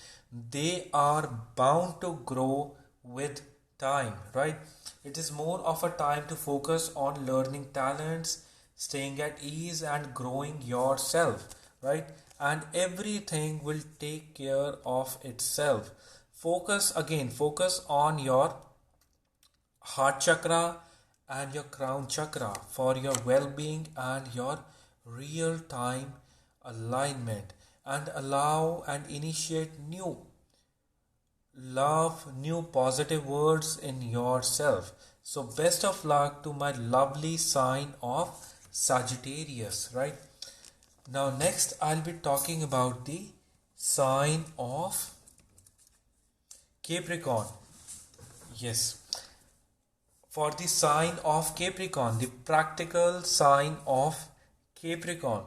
They are bound to grow with time, right? It is more of a time to focus on learning talents, staying at ease, and growing yourself, right? And everything will take care of itself. Focus on your heart chakra and your crown chakra for your well-being and your real-time alignment, and allow and initiate new positive words in yourself. So best of luck to my lovely sign of Sagittarius, right? Now next I'll be talking about the sign of Capricorn. Yes, for the sign of Capricorn, the practical sign of Capricorn,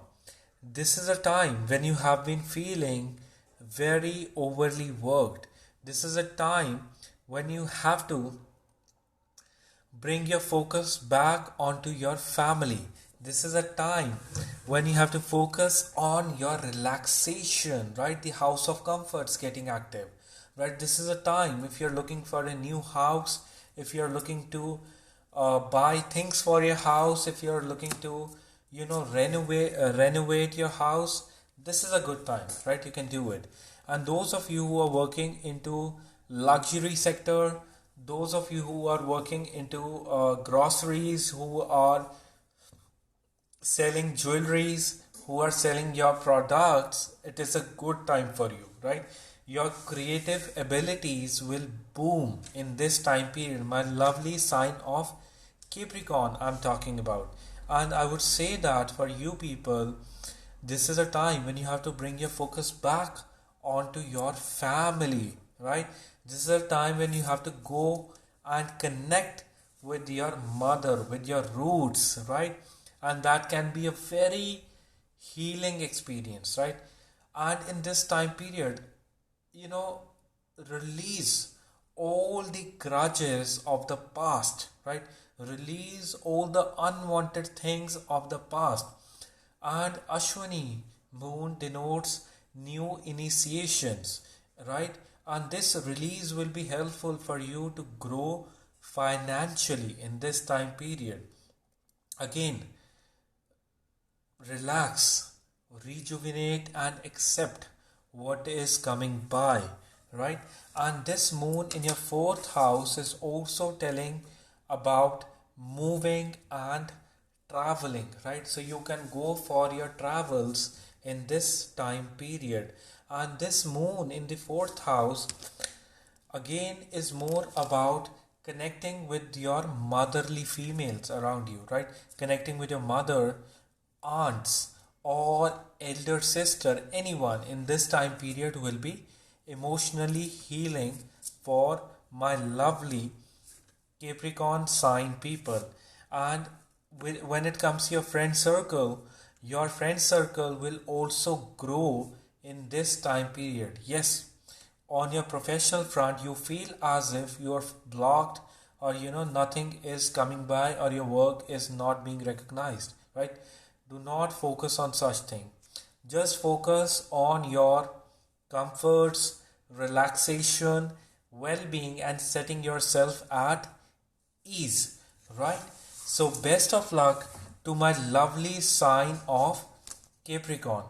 this is a time when you have been feeling very overly worked. This is a time when you have to bring your focus back onto your family. This is a time when you have to focus on your relaxation, right? The house of comforts getting active, right? This is a time if you're looking for a new house, if you're looking to buy things for your house. If you're looking to renovate your house, this is a good time, right? You can do it. And those of you who are working into luxury sector, those of you who are working into groceries, who are selling jewelries, who are selling your products, it is a good time for you, right? Your creative abilities will boom in this time period. My lovely sign of Capricorn I'm talking about. And I would say that for you people, this is a time when you have to bring your focus back onto your family, right? This is a time when you have to go and connect with your mother, with your roots, right? And that can be a very healing experience, right? And in this time period, release all the grudges of the past, right? Release all the unwanted things of the past. And Ashwini moon denotes new initiations, right? And this release will be helpful for you to grow financially in this time period. Again, relax, rejuvenate, and accept what is coming by, right? And this moon in your fourth house is also telling about moving and traveling, right? So you can go for your travels in this time period. And this moon in the fourth house again is more about connecting with your motherly females around you, right? Connecting with your mother, aunts, or elder sister. Anyone in this time period will be emotionally healing for my lovely Capricorn sign people. And when it comes to your friend circle will also grow in this time period. Yes, on your professional front, you feel as if you are blocked, or nothing is coming by, or your work is not being recognized, right? Do not focus on such thing. Just focus on your comforts, relaxation, well-being, and setting yourself at ease, right? So best of luck to my lovely sign of Capricorn,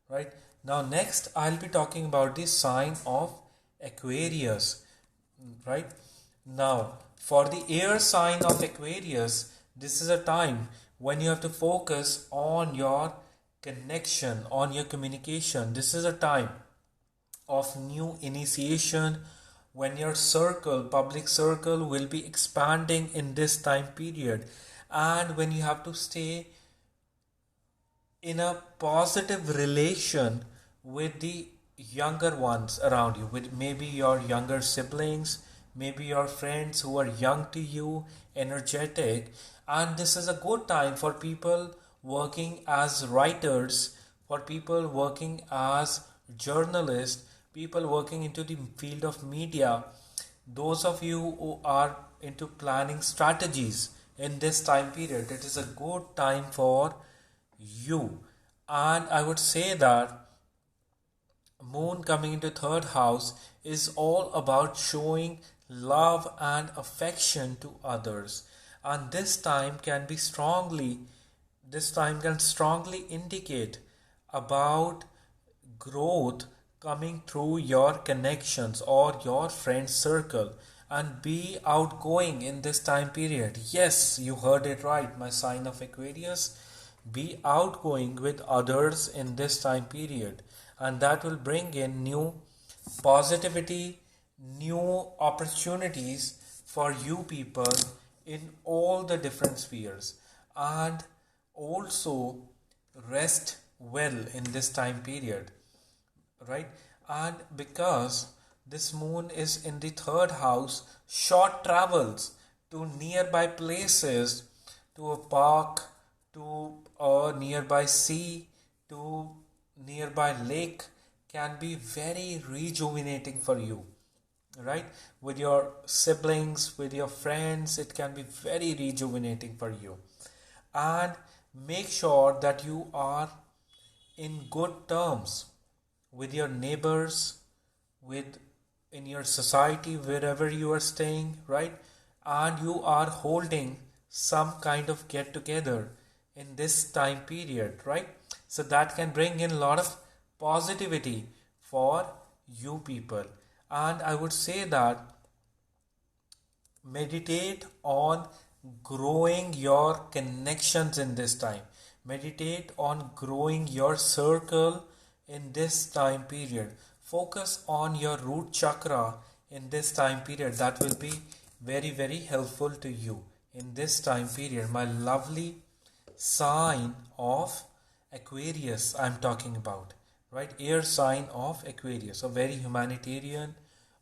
right? Now next I'll be talking about the sign of Aquarius, right? Now for the air sign of Aquarius, this is a time when you have to focus on your connection, on your communication. This is a time of new initiation, when your public circle will be expanding in this time period, and when you have to stay in a positive relation with the younger ones around you, with maybe your younger siblings, maybe your friends who are young to you, energetic. And this is a good time for people working as writers, for people working as journalists, people working into the field of media. Those of you who are into planning strategies in this time period, it is a good time for you. And I would say that moon coming into third house is all about showing love and affection to others. And this time can strongly indicate about growth coming through your connections or your friend circle. And be outgoing in this time period. Yes, you heard it right, my sign of Aquarius. Be outgoing with others in this time period, and that will bring in new positivity, new opportunities for you people in all the different spheres. And also rest well in this time period, right? And because this moon is in the third house, short travels to nearby places, to a park, to a nearby sea, to nearby lake can be very rejuvenating for you, right? With your siblings, with your friends, it can be very rejuvenating for you. And make sure that you are in good terms with your neighbors, with in your society, wherever you are staying, right? And you are holding some kind of get together in this time period, right? So that can bring in a lot of positivity for you people. And I would say that meditate on growing your connections in this time. Meditate on growing your circle in this time period. Focus on your root chakra in this time period. That will be very, very helpful to you in this time period. My lovely sign of Aquarius, I'm talking about, right? Air sign of Aquarius, a very humanitarian,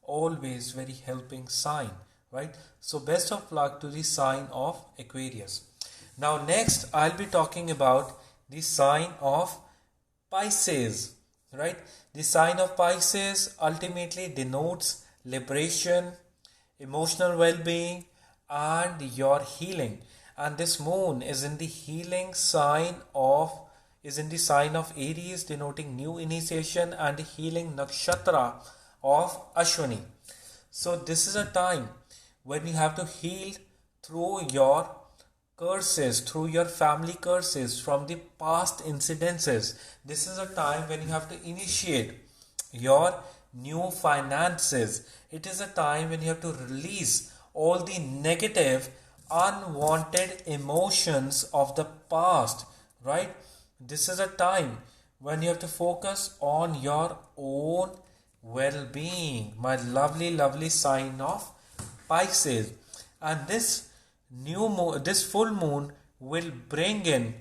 always very helping sign, right? So best of luck to the sign of Aquarius. Now next I'll be talking about the sign of Pisces, right? The sign of Pisces ultimately denotes liberation, emotional well-being, and your healing. And this moon is in the healing sign of Aries, denoting new initiation, and the healing nakshatra of Ashwini. So this is a time when you have to heal through your curses, through your family curses from the past incidences. This is a time when you have to initiate your new finances. It is a time when you have to release all the negative, unwanted emotions of the past, right? This is a time when you have to focus on your own well-being. My lovely, lovely sign of Pisces. And this full moon will bring in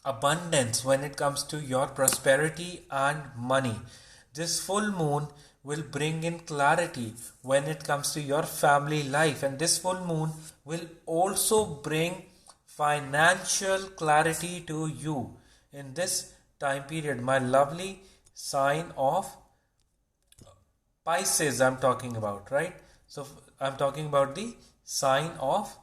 abundance when it comes to your prosperity and money. This full moon will bring in clarity when it comes to your family life, and this full moon will also bring financial clarity to you in this time period. My lovely sign of Pisces I'm talking about, right? So I'm talking about the sign of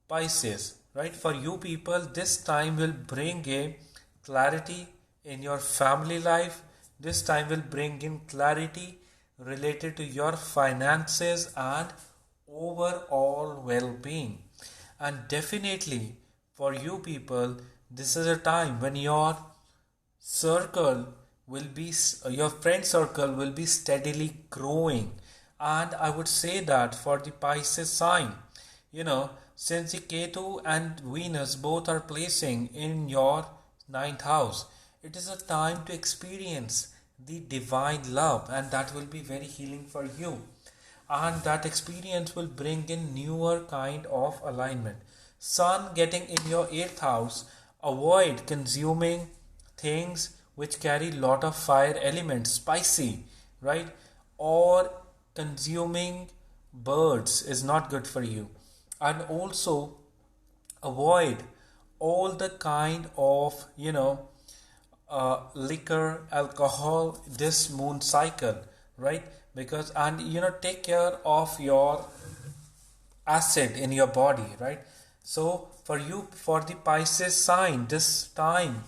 Pisces, right? For you people, this time will bring a clarity in your family life. This time will bring in clarity related to your finances and overall well-being. And definitely for you people, this is a time when your friend circle will be steadily growing. And I would say that for the Pisces sign, since the Ketu and Venus both are placing in your ninth house, it is a time to experience the divine love, and that will be very healing for you. And that experience will bring in newer kind of alignment. Sun getting in your 8th house, avoid consuming things which carry lot of fire elements, spicy, right? Or consuming birds is not good for you. And also avoid all the kind of liquor, alcohol this moon cycle, right? Because take care of your acid in your body, right? So for the Pisces sign, this time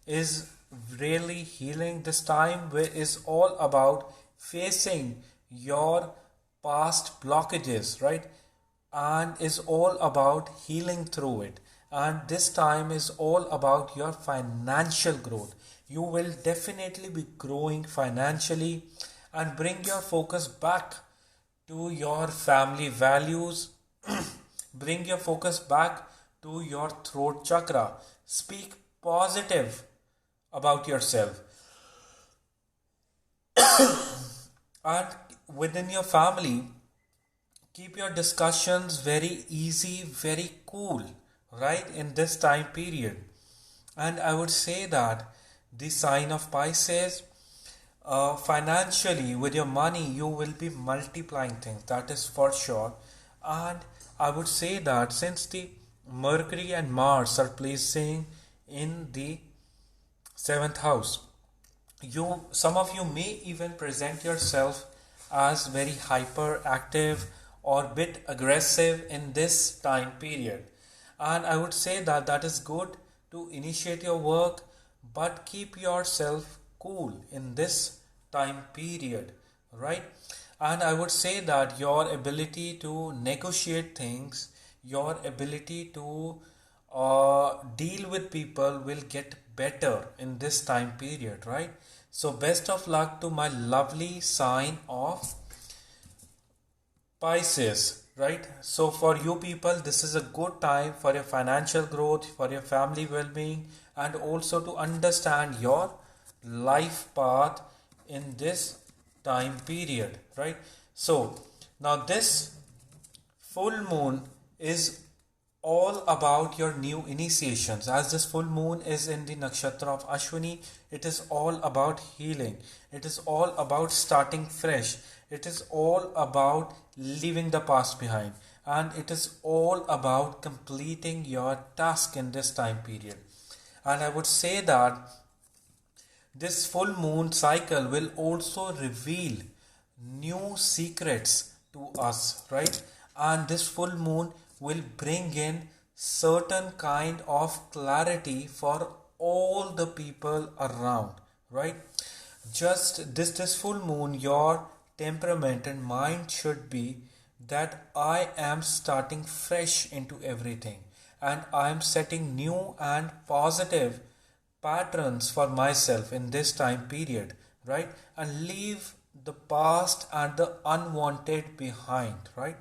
is really healing. This time is all about facing your past blockages, right? And is all about healing through it. And this time is all about your financial growth. You will definitely be growing financially, and bring your focus back to your family values. Bring your focus back to your throat chakra. Speak positive about yourself. And within your family, keep your discussions very easy, very cool, right, in this time period. And I would say that the sign of Pisces, financially, with your money, you will be multiplying things, that is for sure. And I would say that since the Mercury and Mars are placing in the 7th house, some of you may even present yourself as very hyperactive or bit aggressive in this time period. And I would say that that is good to initiate your work, but keep yourself cool in this time period, right? And I would say that your ability to negotiate things, your ability to deal with people will get better in this time period, right? So best of luck to my lovely sign of Pisces, right? So for you people, this is a good time for your financial growth, for your family well-being, and also to understand your life path in this time period, right? So now this full moon is all about your new initiations. As this full moon is in the nakshatra of Ashwini, it is all about healing. It is all about starting fresh. It is all about leaving the past behind. And it is all about completing your task in this time period. And I would say that this full moon cycle will also reveal new secrets to us, right? And this full moon will bring in certain kind of clarity for all the people around, right? Just this full moon, your temperament and mind should be that I am starting fresh into everything, and I am setting new and positive patterns for myself in this time period, right? And leave the past and the unwanted behind, right?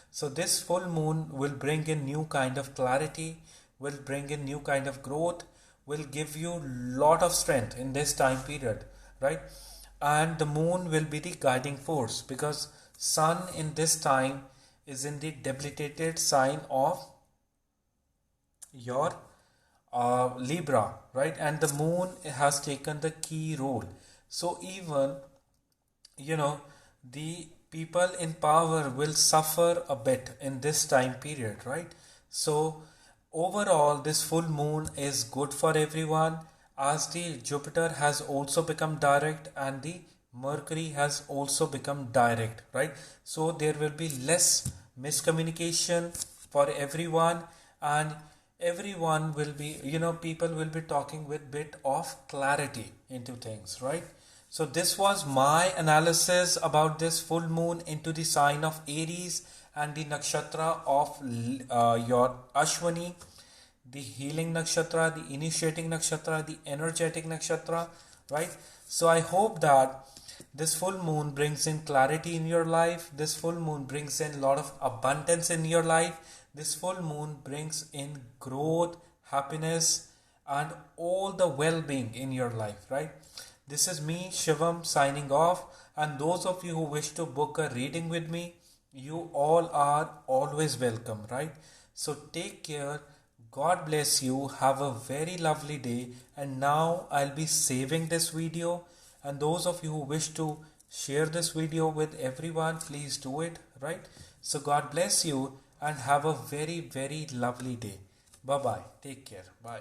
So this full moon will bring in new kind of clarity, will bring in new kind of growth, will give you lot of strength in this time period, right? And the moon will be the guiding force, because sun in this time is in the debilitated sign of your Libra, right? And the moon has taken the key role. So even, the people in power will suffer a bit in this time period, right? So overall, this full moon is good for everyone, as the Jupiter has also become direct and the Mercury has also become direct, right? So there will be less miscommunication for everyone, and everyone will be, people will be talking with bit of clarity into things, right? So this was my analysis about this full moon into the sign of Aries and the nakshatra of your Ashwini, the healing nakshatra, the initiating nakshatra, the energetic nakshatra, right? So I hope that this full moon brings in clarity in your life. This full moon brings in a lot of abundance in your life. This full moon brings in growth, happiness, and all the well-being in your life, right? This is me, Shivam, signing off. And those of you who wish to book a reading with me, you all are always welcome, right? So take care. God bless you. Have a very lovely day. And now I'll be saving this video. And those of you who wish to share this video with everyone, please do it, right? So God bless you and have a very, very lovely day. Bye-bye. Take care. Bye.